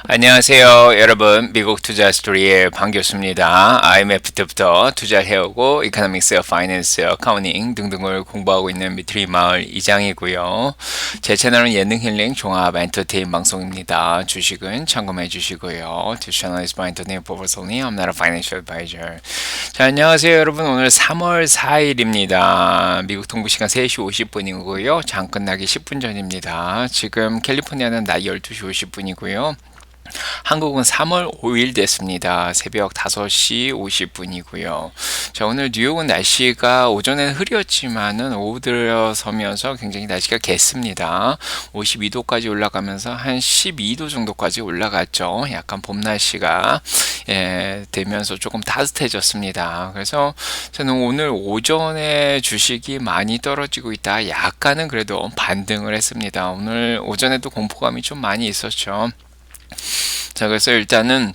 안녕하세요, 여러분. 미국 투자 스토리의 반갑습니다. IMF 때부터 투자를 해오고 이코노믹스, 파이낸스, 어카운팅 등등을 공부하고 있는 미트리 마을 이장이고요. 제 채널은 예능 힐링 종합 엔터테인 방송입니다. 주식은 참고해 주시고요. This channel is my entertainment purpose only. I'm not a financial advisor. 자, 안녕하세요, 여러분. 오늘 3월 4일입니다. 미국 동부 시간 3시 50분이고요. 장 끝나기 10분 전입니다. 지금 캘리포니아는 낮 12시 50분이고요. 한국은 3월 5일 됐습니다. 새벽 5시 50분이고요. 자, 오늘 뉴욕은 날씨가 오전에는 흐렸지만은 오후 들어서면서 굉장히 날씨가 갰습니다. 52도까지 올라가면서 한 12도 정도까지 올라갔죠. 약간 봄 날씨가 되면서 조금 따뜻해졌습니다. 그래서 저는 오늘 오전에 주식이 많이 떨어지고 있다. 약간은 그래도 반등을 했습니다. 오늘 오전에도 공포감이 좀 많이 있었죠. 자, 그래서 일단은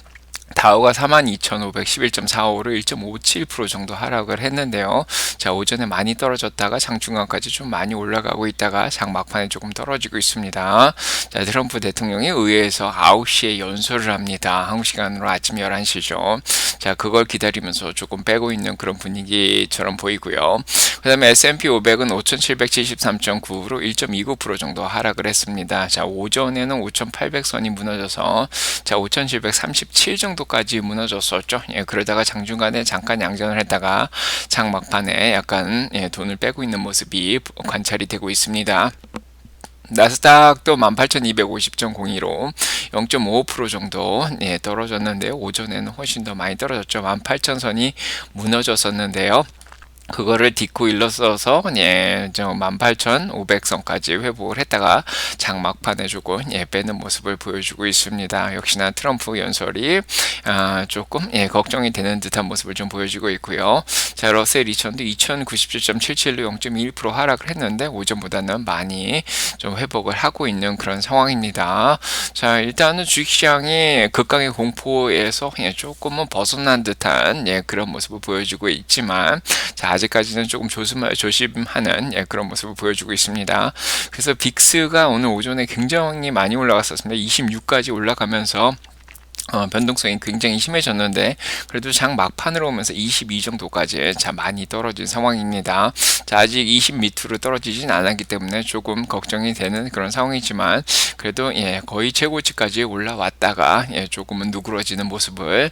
다우가 42,511.45로 1.57% 정도 하락을 했는데요. 자, 오전에 많이 떨어졌다가 장 중간까지 좀 많이 올라가고 있다가 장 막판에 조금 떨어지고 있습니다. 자, 트럼프 대통령이 의회에서 9시에 연설을 합니다. 한국 시간으로 아침 11시죠. 자, 그걸 기다리면서 조금 빼고 있는 그런 분위기처럼 보이고요. 그 다음에 S&P 500은 5,773.9로 1.29% 정도 하락을 했습니다. 자, 오전에는 5,800선이 무너져서 자, 5,737 정도까지 무너졌었죠. 그러다가 장중간에 잠깐 양전을 했다가 장 막판에 약간 돈을 빼고 있는 모습이 관찰이 되고 있습니다. 나스닥도 18,250.02로 0.55% 정도 떨어졌는데요. 오전에는 훨씬 더 많이 떨어졌죠. 18,000선이 무너졌었는데요. 그거를 딛고 일러서서 18,500선까지 회복을 했다가 장 막판에 조금 빼는 모습을 보여주고 있습니다. 역시나 트럼프 연설이 조금 걱정이 되는 듯한 모습을 좀 보여주고 있고요. 자, 러셀 2000도 2097.77로 0.1% 하락을 했는데 오전보다는 많이 좀 회복을 하고 있는 그런 상황입니다. 자, 일단은 주식시장이 극강의 공포에서 조금은 벗어난 듯한 그런 모습을 보여주고 있지만 자, 아직까지는 조금 조심하는 그런 모습을 보여주고 있습니다. 그래서 빅스가 오늘 오전에 굉장히 많이 올라갔었습니다. 26까지 올라가면서 변동성이 굉장히 심해졌는데 그래도 장 막판으로 오면서 22 정도까지 자 많이 떨어진 상황입니다. 자, 아직 20 밑으로 떨어지진 않았기 때문에 조금 걱정이 되는 그런 상황이지만 그래도 거의 최고치까지 올라왔다가 조금은 누그러지는 모습을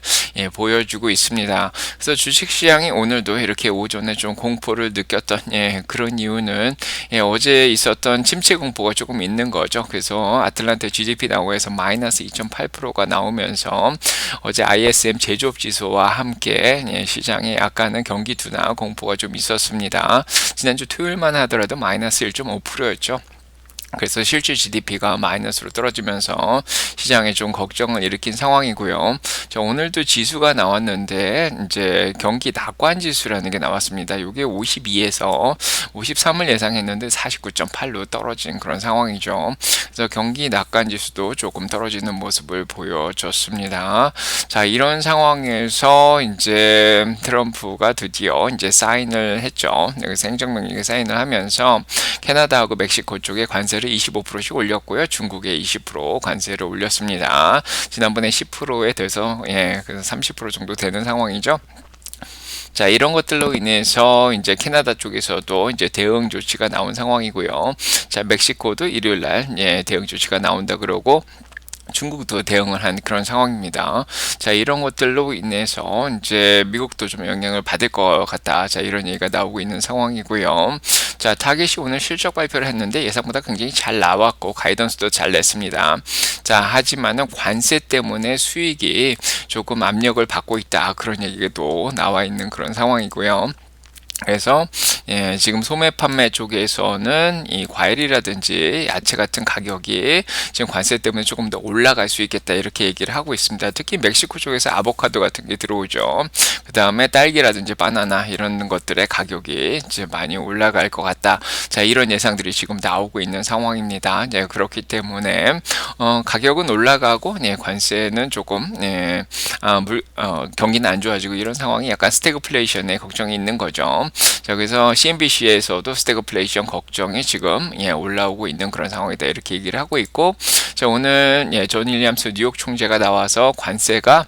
보여주고 있습니다. 그래서 주식시장이 오늘도 이렇게 오전에 좀 공포를 느꼈던 그런 이유는 어제 있었던 침체 공포가 조금 있는 거죠. 그래서 아틀란타 GDP 나오에서 마이너스 2.8%가 나오면서 어제 ISM 제조업 지수와 함께 시장에 약간은 경기 둔화 공포가 좀 있었습니다. 지난주 토요일만 하더라도 마이너스 1.5%였죠. 그래서 실질 GDP가 마이너스로 떨어지면서 시장에 좀 걱정을 일으킨 상황이고요. 자, 오늘도 지수가 나왔는데 이제 경기 낙관 지수라는 게 나왔습니다. 이게 52에서 53을 예상했는데 49.8로 떨어진 그런 상황이죠. 그래서 경기 낙관 지수도 조금 떨어지는 모습을 보여줬습니다. 자, 이런 상황에서 이제 트럼프가 드디어 이제 사인을 했죠. 여기서 행정명령에 사인을 하면서 캐나다하고 멕시코 쪽에 관세를 25%씩 올렸고요. 중국에 20% 관세를 올렸습니다. 지난번에 10%에 대해서 그래서 30% 정도 되는 상황이죠. 자, 이런 것들로 인해서 이제 캐나다 쪽에서도 이제 대응 조치가 나온 상황이고요. 자, 멕시코도 일요일 날 대응 조치가 나온다 그러고 중국도 대응을 한 그런 상황입니다. 자, 이런 것들로 인해서 이제 미국도 좀 영향을 받을 것 같다. 자, 이런 얘기가 나오고 있는 상황이고요. 자, 타겟이 오늘 실적 발표를 했는데 예상보다 굉장히 잘 나왔고 가이던스도 잘 냈습니다. 자, 하지만은 관세 때문에 수익이 조금 압력을 받고 있다. 그런 얘기도 나와 있는 그런 상황이고요. 그래서 지금 소매 판매 쪽에서는 이 과일이라든지 야채 같은 가격이 지금 관세 때문에 조금 더 올라갈 수 있겠다 이렇게 얘기를 하고 있습니다. 특히 멕시코 쪽에서 아보카도 같은 게 들어오죠. 그 다음에 딸기라든지 바나나 이런 것들의 가격이 이제 많이 올라갈 것 같다. 자, 이런 예상들이 지금 나오고 있는 상황입니다. 그렇기 때문에 가격은 올라가고 관세는 조금 경기는 안 좋아지고 이런 상황이 약간 스태그플레이션에 걱정이 있는 거죠. 자, 그래서 CNBC에서도 스태그플레이션 걱정이 지금 올라오고 있는 그런 상황이다 이렇게 얘기를 하고 있고, 자, 오늘 존 윌리엄스 뉴욕 총재가 나와서 관세가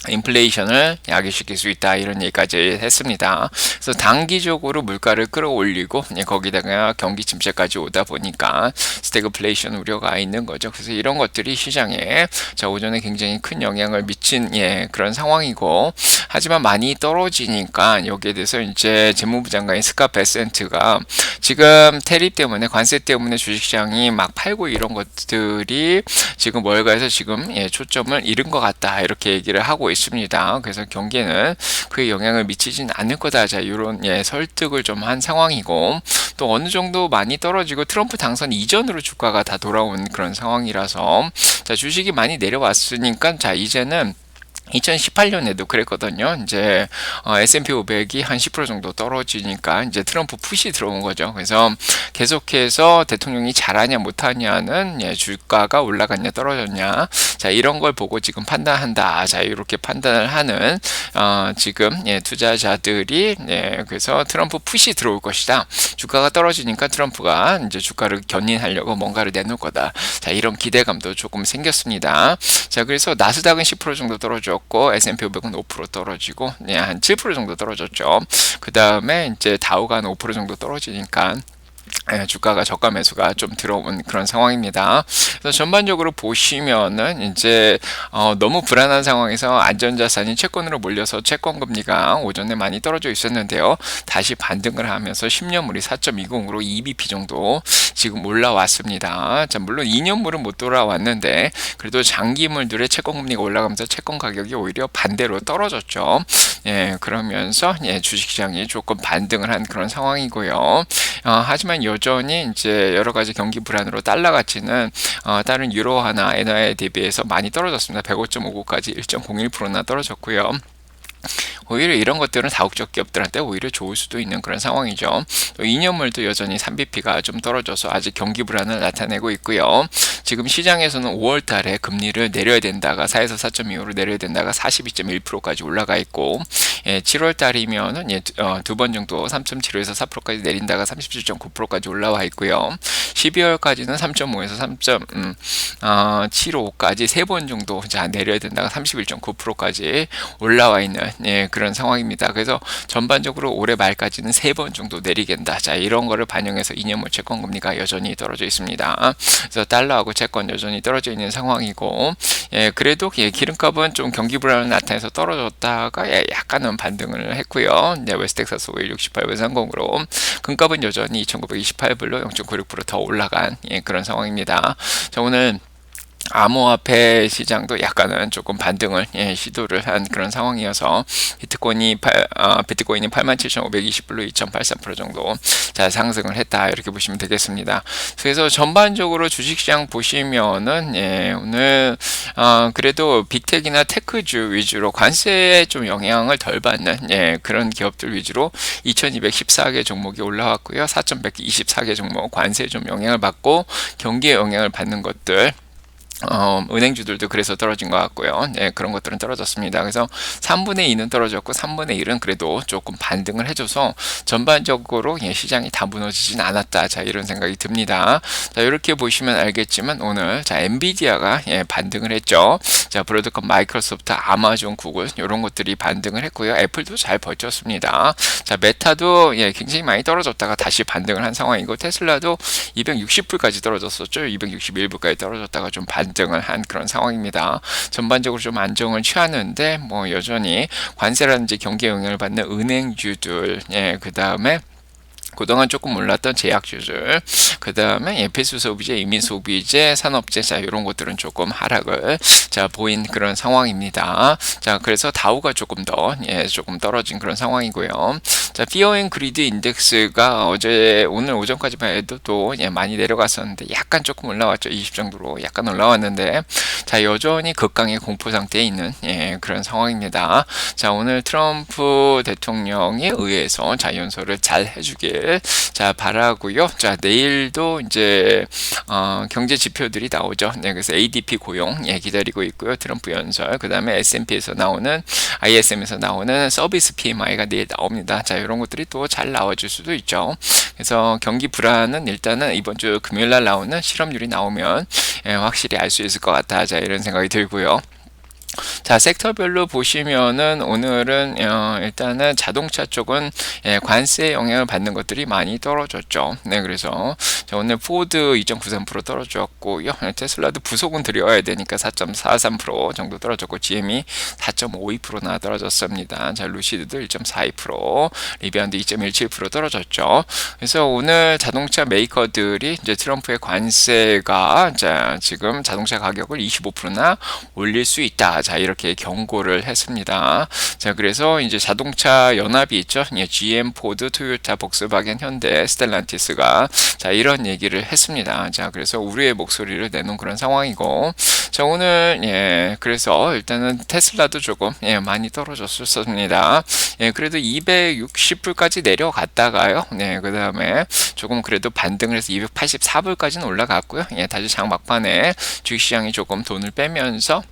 인플레이션을 야기시킬 수 있다 이런 얘기까지 했습니다. 그래서 단기적으로 물가를 끌어올리고 거기다가 경기 침체까지 오다 보니까 스태그플레이션 우려가 있는 거죠. 그래서 이런 것들이 시장에 자 오전에 굉장히 큰 영향을 미친 그런 상황이고, 하지만 많이 떨어지니까 여기에 대해서 이제 재무부 장관인 스캇 베센트가 지금 테리프 때문에 관세 때문에 주식시장이 막 팔고 이런 것들이 지금 월가에서 지금 초점을 잃은 것 같다 이렇게 얘기를 하고 있습니다. 그래서 경기에는 그에 영향을 미치진 않을 거다. 자, 이런 설득을 좀 한 상황이고, 또 어느 정도 많이 떨어지고 트럼프 당선 이전으로 주가가 다 돌아온 그런 상황이라서 자, 주식이 많이 내려왔으니까 자, 이제는 2018년에도 그랬거든요. 이제 S&P 500이 한 10% 정도 떨어지니까 이제 트럼프 푸시 들어온 거죠. 그래서 계속해서 대통령이 잘하냐 못하냐는 주가가 올라갔냐 떨어졌냐, 자 이런 걸 보고 지금 판단한다. 자 이렇게 판단을 하는 지금 투자자들이 그래서 트럼프 푸시 들어올 것이다. 주가가 떨어지니까 트럼프가 이제 주가를 견인하려고 뭔가를 내놓을 거다. 자 이런 기대감도 조금 생겼습니다. 자 그래서 나스닥은 10% 정도 떨어졌고 S&P 500은 5% 떨어지고 한 7% 정도 떨어졌죠. 그 다음에 이제 다우가 한 5% 정도 떨어지니까 주가가 저가 매수가 좀 들어온 그런 상황입니다. 그래서 전반적으로 보시면은 이제 너무 불안한 상황에서 안전자산이 채권으로 몰려서 채권 금리가 오전에 많이 떨어져 있었는데요. 다시 반등을 하면서 10년물이 4.20으로 2bp 정도 지금 올라왔습니다. 자, 물론 2년물은 못 돌아왔는데 그래도 장기물들의 채권 금리가 올라가면서 채권 가격이 오히려 반대로 떨어졌죠. 그러면서 주식시장이 조금 반등을 한 그런 상황이고요. 하지만 여전히 이제 여러 가지 경기 불안으로 달러 가치는 다른 유로화나 엔화에 대비해서 많이 떨어졌습니다. 105.59까지 1.01%나 떨어졌고요. 오히려 이런 것들은 다국적 기업들한테 오히려 좋을 수도 있는 그런 상황이죠. 또 2년물도 여전히 3bp가 좀 떨어져서 아직 경기 불안을 나타내고 있고요. 지금 시장에서는 5월 달에 금리를 내려야 된다가 4에서 4.25로 내려야 된다가 42.1%까지 올라가 있고, 7월 달이면은 두 번 정도 3.75에서 4%까지 내린다가 37.9%까지 올라와 있고요. 12월까지는 3.5에서 3.75까지 세 번 정도 내려야 된다가 31.9%까지 올라와 있는 그런 상황입니다. 그래서 전반적으로 올해 말까지는 3번 정도 내리겠다. 자, 이런 거를 반영해서 2년물 채권 금리가 여전히 떨어져 있습니다. 그래서 달러하고 채권 여전히 떨어져 있는 상황이고, 그래도 기름값은 좀 경기 불안을 나타내서 떨어졌다가 약간은 반등을 했고요. 웨스텍사스 오일 68불 상공으로 금값은 여전히 2,928불로 0.96% 더 올라간 그런 상황입니다. 자, 오늘 암호화폐 시장도 약간은 조금 반등을 시도를 한 그런 상황이어서 비트코인이 87,520불로 2.83% 정도 자 상승을 했다 이렇게 보시면 되겠습니다. 그래서 전반적으로 주식시장 보시면은 오늘 그래도 빅텍이나 테크주 위주로 관세에 좀 영향을 덜 받는 그런 기업들 위주로 2,214개 종목이 올라왔고요. 4,124개 종목 관세에 좀 영향을 받고 경기에 영향을 받는 것들, 은행주들도 그래서 떨어진 것 같고요. 그런 것들은 떨어졌습니다. 그래서 3분의 2는 떨어졌고 3분의 1은 그래도 조금 반등을 해줘서 전반적으로 시장이 다 무너지진 않았다. 자, 이런 생각이 듭니다. 자, 이렇게 보시면 알겠지만 오늘 자, 엔비디아가 반등을 했죠. 자, 브로드컴, 마이크로소프트, 아마존, 구글 이런 것들이 반등을 했고요. 애플도 잘 버텼습니다. 자, 메타도 굉장히 많이 떨어졌다가 다시 반등을 한 상황이고, 테슬라도 260불까지 떨어졌었죠. 261불까지 떨어졌다가 좀 반등을 한 그런 상황입니다. 전반적으로 좀 안정을 취하는데 여전히 관세라든지 경기에 영향을 받는 은행주들, 그 다음에 그동안 조금 올랐던 제약주들, 그 다음에 필수 소비재, 이민 소비재, 산업재, 자 이런 것들은 조금 하락을 보인 그런 상황입니다. 자, 그래서 다우가 조금 더 조금 떨어진 그런 상황이고요. 자, 피어 앤 그리드 인덱스가 오늘 오전까지만 해도 또 많이 내려갔었는데 약간 조금 올라왔죠. 20 정도로 약간 올라왔는데, 자 여전히 극강의 공포 상태에 있는 그런 상황입니다. 자, 오늘 트럼프 대통령에 의해서 연설을 잘 해주길 되기를 자 바라고요. 자 내일도 이제 경제 지표들이 나오죠. 네, 그래서 ADP 고용 기다리고 있고요. 트럼프 연설, 그 다음에 S&P에서 나오는 ISM에서 나오는 서비스 PMI가 내일 나옵니다. 자 이런 것들이 또 잘 나와줄 수도 있죠. 그래서 경기 불안은 일단은 이번 주 금요일 날 나오는 실업률이 나오면 확실히 알 수 있을 것 같다. 자 이런 생각이 들고요. 자, 섹터별로 보시면은 오늘은 일단은 자동차 쪽은 관세 영향을 받는 것들이 많이 떨어졌죠. 네, 그래서 자, 오늘 포드 2.93% 떨어졌고요. 테슬라도 부속은 들여야 되니까 4.43% 정도 떨어졌고 GM이 4.52%나 떨어졌습니다. 자, 루시드도 1.42%, 리비안도 2.17% 떨어졌죠. 그래서 오늘 자동차 메이커들이 이제 트럼프의 관세가 자, 지금 자동차 가격을 25%나 올릴 수 있다. 자 이렇게 경고를 했습니다. 자 그래서 이제 자동차 연합이 있죠. GM, 포드, 토요타, 복스바겐, 현대, 스텔란티스가 자 이런 얘기를 했습니다. 자 그래서 우리의 목소리를 내놓은 그런 상황이고, 자 오늘 그래서 일단은 테슬라도 조금 많이 떨어졌었습니다. 그래도 260불까지 내려갔다가요. 그 다음에 조금 그래도 반등을 해서 284불까지는 올라갔고요. 다시 장 막판에 주식시장이 조금 돈을 빼면서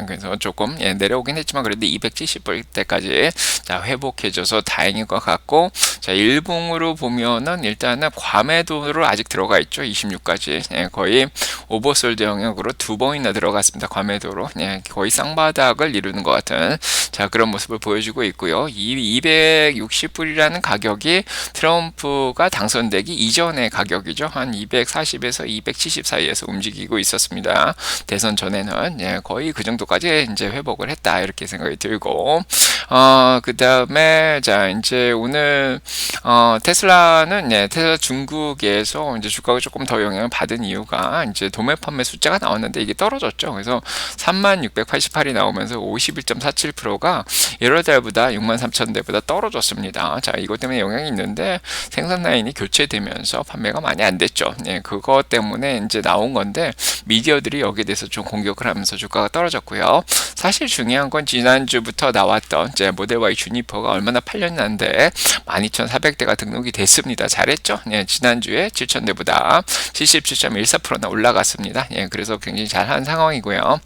그래서 조금 내려오긴 했지만 그래도 270불 때까지 자 회복해줘서 다행인 것 같고, 자 일봉으로 보면은 일단은 과매도로 아직 들어가 있죠. 26까지 거의 오버솔드 영역으로 두 번이나 들어갔습니다. 과매도로 거의 쌍바닥을 이루는 것 같은 자 그런 모습을 보여주고 있고요. 이 260불이라는 가격이 트럼프가 당선되기 이전의 가격이죠. 한 240에서 270 사이에서 움직이고 있었습니다. 대선 전에는 거의 그 정도까지 이제 회복을 했다 이렇게 생각이 들고, 그 다음에 자 이제 오늘 테슬라는 테슬라 중국에서 이제 주가가 조금 더 영향을 받은 이유가 이제 도매 판매 숫자가 나왔는데 이게 떨어졌죠. 그래서 3688이 나오면서 51.47%가 1월 달보다 63,000대보다 떨어졌습니다. 자 이것 때문에 영향이 있는데 생산 라인이 교체되면서 판매가 많이 안 됐죠. 그것 때문에 이제 나온 건데 미디어들이 여기에 대해서 좀 공격을 하면서 주가가 떨어졌고요. 사실 중요한 건 지난주부터 나왔던 이제 모델 Y 주니퍼가 얼마나 팔렸는데 12,400대가 등록이 됐습니다. 잘했죠? 지난주에 7,000대보다 77.14%나 올라갔습니다. 그래서 굉장히 잘한 상황이고요.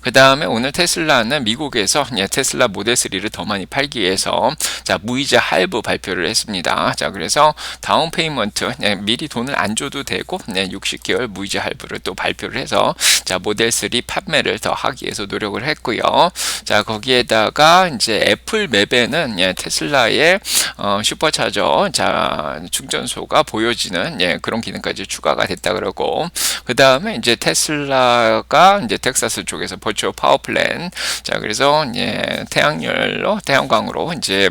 그 다음에 오늘 테슬라는 미국에서 테슬라 모델 3를 더 많이 팔기 위해서 자 무이자 할부 발표를 했습니다. 자 그래서 다운 페이먼트 미리 돈을 안 줘도 되고 60개월 무이자 할부를 또 발표를 해서 자 모델 3 판매를 더 하기 위해서 노력을 했고요. 자 거기에다가 이제 애플 맵에는 테슬라의 슈퍼차저 자 충전소가 보여지는 그런 기능까지 추가가 됐다 그러고, 그 다음에 이제 테슬라가 이제 텍사스 쪽에서 버추어 파워 플랜 자 그래서 태양열로 태양광으로 이제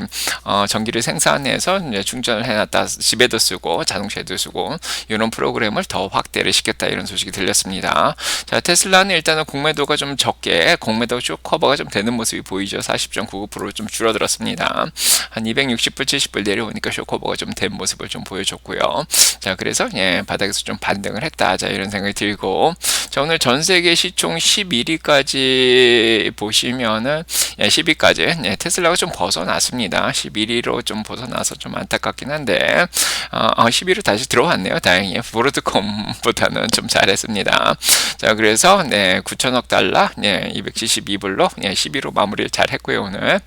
전기를 생산해서 이제 충전을 해놨다 집에도 쓰고 자동차에도 쓰고 이런 프로그램을 더 확대를 시켰다 이런 소식이 들렸습니다. 자 테슬라는 일단은 공매도가 좀 적게 공매도 쇼 커버가 좀 되는 모습이 보이죠. 40.99%로 좀 줄어들었습니다. 한 260불 70불 내려오니까 쇼 커버가 좀 된 모습을 좀 보여줬고요. 자 그래서 바닥에서 좀 반등을 했다 자 이런 생각이 들고, 자 오늘 전 세계 시총 11위까지 보시면은 10위까지 테슬라가 좀 벗어났습니다. 11위로 좀 벗어나서 좀 안타깝긴 한데 10위로 다시 들어왔네요. 다행히 브로드컴보다는 좀 잘했습니다. 자 그래서 9천억 달러 272불로 10위로 마무리를 잘 했고요. 오늘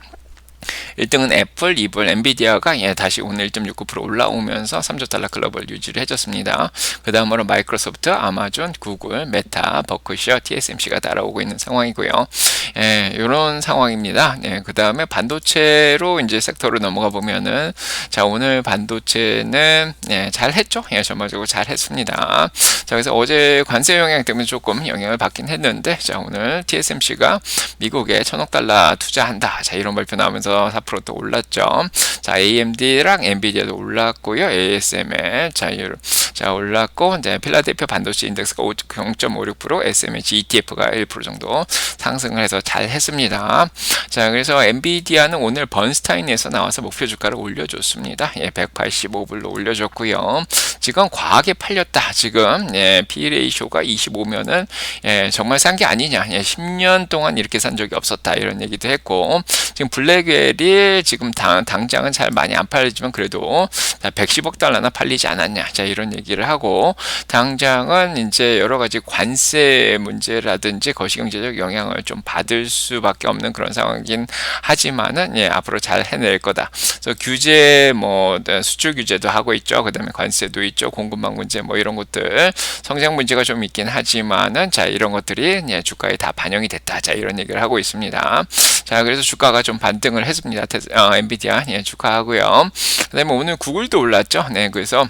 1등은 애플, 2분 엔비디아가 다시 오늘 1.69% 올라오면서 3조 달러 클럽을 유지를 해줬습니다. 그 다음으로 마이크로소프트, 아마존, 구글, 메타, 버크셔, TSMC가 따라오고 있는 상황이고요. 이런 상황입니다. 그 다음에 반도체로 이제 섹터로 넘어가 보면은 자 오늘 반도체는 잘 했죠. 전반적으로 잘 했습니다. 자 그래서 어제 관세 영향 때문에 조금 영향을 받긴 했는데 자 오늘 TSMC가 미국에 1,000억 달러 투자한다. 자 이런 발표 나오면서 4%또 올랐죠. 자 AMD랑 엔비디아도 올랐고요. ASML 자 올랐고 이제 필라델피아 반도체 인덱스가 0.56%, SMH ETF가 1% 정도 상승을 해서 잘 했습니다. 자 그래서 엔비디아는 오늘 번스타인에서 나와서 목표 주가를 올려줬습니다. 185불로 올려줬고요. 지금 과하게 팔렸다. 지금 P/E 레이쇼가 25면은 정말 싼 게 아니냐. 10년 동안 이렇게 산 적이 없었다. 이런 얘기도 했고, 지금 블랙웰이 지금 당장은 잘 많이 안 팔리지만 그래도 110억 달러나 팔리지 않았냐. 자, 이런 얘기를 하고 당장은 이제 여러 가지 관세 문제라든지 거시경제적 영향을 좀 받을 수밖에 없는 그런 상황이긴 하지만은 앞으로 잘 해낼 거다. 그래서 규제 뭐 수출 규제도 하고 있죠. 그다음에 관세도 있죠. 공급망 문제 뭐 이런 것들 성장 문제가 좀 있긴 하지만은 자, 이런 것들이 주가에 다 반영이 됐다. 자, 이런 얘기를 하고 있습니다. 자, 그래서 주가가 좀 반등을 했습니다. 엔비디아 축하하고요. 그다음에 오늘 구글도 올랐죠. 네, 그래서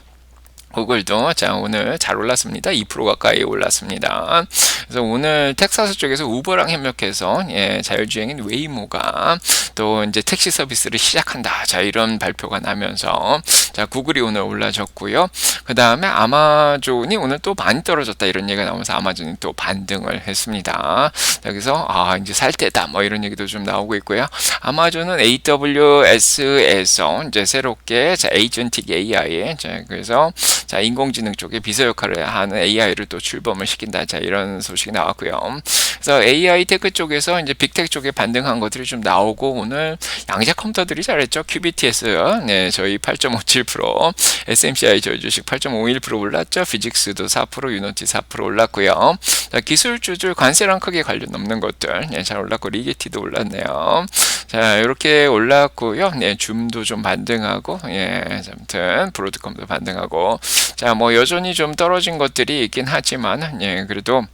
구글도 자, 오늘 잘 올랐습니다. 2% 가까이 올랐습니다. 그래서 오늘 텍사스 쪽에서 우버랑 협력해서 자율주행인 웨이모가 또 이제 택시 서비스를 시작한다. 자, 이런 발표가 나면서 자, 구글이 오늘 올라졌고요. 그 다음에 아마존이 오늘 또 많이 떨어졌다 이런 얘기가 나오면서 아마존이 또 반등을 했습니다. 여기서 이제 살 때다 뭐 이런 얘기도 좀 나오고 있고요. 아마존은 AWS에서 이제 새롭게 자, 에이전틱 AI 자, 그래서 자, 인공지능 쪽에 비서 역할을 하는 AI를 또 출범을 시킨다. 자, 이런 소식이 나왔고요. 그래서 AI 테크 쪽에서 이제 빅테크 쪽에 반등한 것들이 좀 나오고 오늘 양자 컴퓨터들이 잘했죠. QBTS 네, 저희 8.57%, SMCI 저희 주식 8.51% 올랐죠. 피직스도 4%, 유노티 4% 올랐고요. 자, 기술주들 관세랑 크게 관련 없는 것들 잘 올랐고 리게티도 올랐네요. 자, 이렇게 올랐고요. 네, 줌도 좀 반등하고 아무튼 브로드컴도 반등하고 자, 뭐 여전히 좀 떨어진 것들이 있긴 하지만 그래도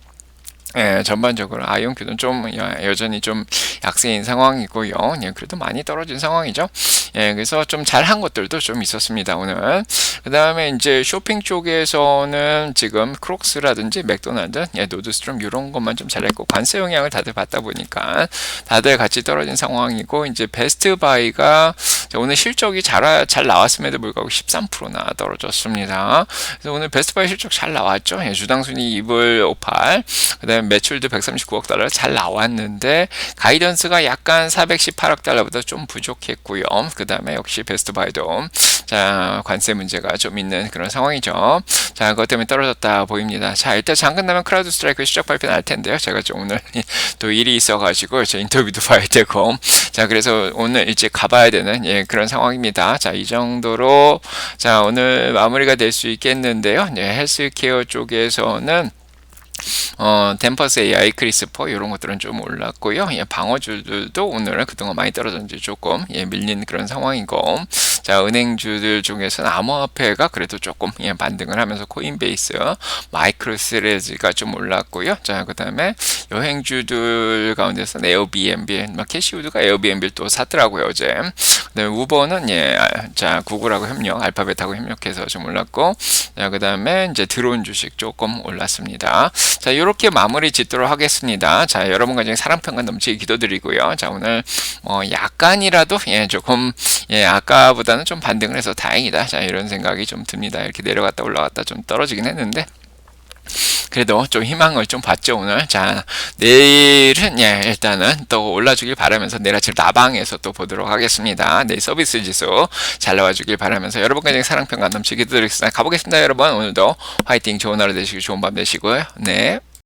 전반적으로 아이온큐는 좀 여전히 좀 약세인 상황이고요. 그래도 많이 떨어진 상황이죠. 그래서 좀 잘한 것들도 좀 있었습니다, 오늘. 그 다음에 이제 쇼핑 쪽에서는 지금 크록스라든지 맥도날드, 노드스트롬 이런 것만 좀 잘했고 관세 영향을 다들 받다 보니까 다들 같이 떨어진 상황이고 이제 베스트바이가 오늘 실적이 잘 나왔음에도 불구하고 13%나 떨어졌습니다. 그래서 오늘 베스트바이 실적 잘 나왔죠. 주당 순이 2불58. 그다음에 매출도 139억 달러 잘 나왔는데 가이던스가 약간 418억 달러보다 좀 부족했고요. 그 다음에 역시 베스트바이도 자, 관세 문제가 좀 있는 그런 상황이죠. 자, 그것 때문에 떨어졌다 보입니다. 자, 일단 잠깐 나면 크라우드 스트라이크 시작 발표 날 텐데요. 제가 좀 오늘 또 일이 있어가지고 저 인터뷰도 봐야 되고 자, 그래서 오늘 일찍 가봐야 되는 그런 상황입니다. 자, 이 정도로 자, 오늘 마무리가 될 수 있겠는데요. 헬스케어 쪽에서는 덴퍼스 AI, 크리스퍼 이런 것들은 좀 올랐고요. 방어주들도 오늘은 그동안 많이 떨어졌는지 조금 밀린 그런 상황이고 자, 은행주들 중에서는 암호화폐가 그래도 조금 반등을 하면서 코인베이스, 마이크로스트레지가 좀 올랐고요. 자, 그 다음에 여행주들 가운데서는 에어비앤비, 캐시우드가 에어비앤비를 또 샀더라고요, 어제. 그다음에 우버는 자, 구글하고 협력, 알파벳하고 협력해서 좀 올랐고 자, 그 다음에 이제 드론 주식 조금 올랐습니다. 자, 이렇게 마무리 짓도록 하겠습니다. 자, 여러분과 중에 사랑평가 넘치게 기도드리고요. 자, 오늘 약간이라도 조금 아까보다는 좀 반등을 해서 다행이다. 자, 이런 생각이 좀 듭니다. 이렇게 내려갔다 올라갔다 좀 떨어지긴 했는데 그래도 좀 희망을 좀 봤죠, 오늘. 자, 내일은 일단은 또 올라주길 바라면서 내일 아침 나방에서 또 보도록 하겠습니다. 내일 서비스 지수 잘 나와주길 바라면서 여러분까지 사랑평가 넘치게 기도드리겠습니다. 가보겠습니다, 여러분. 오늘도 화이팅, 좋은 하루 되시고 좋은 밤 되시고요. 네.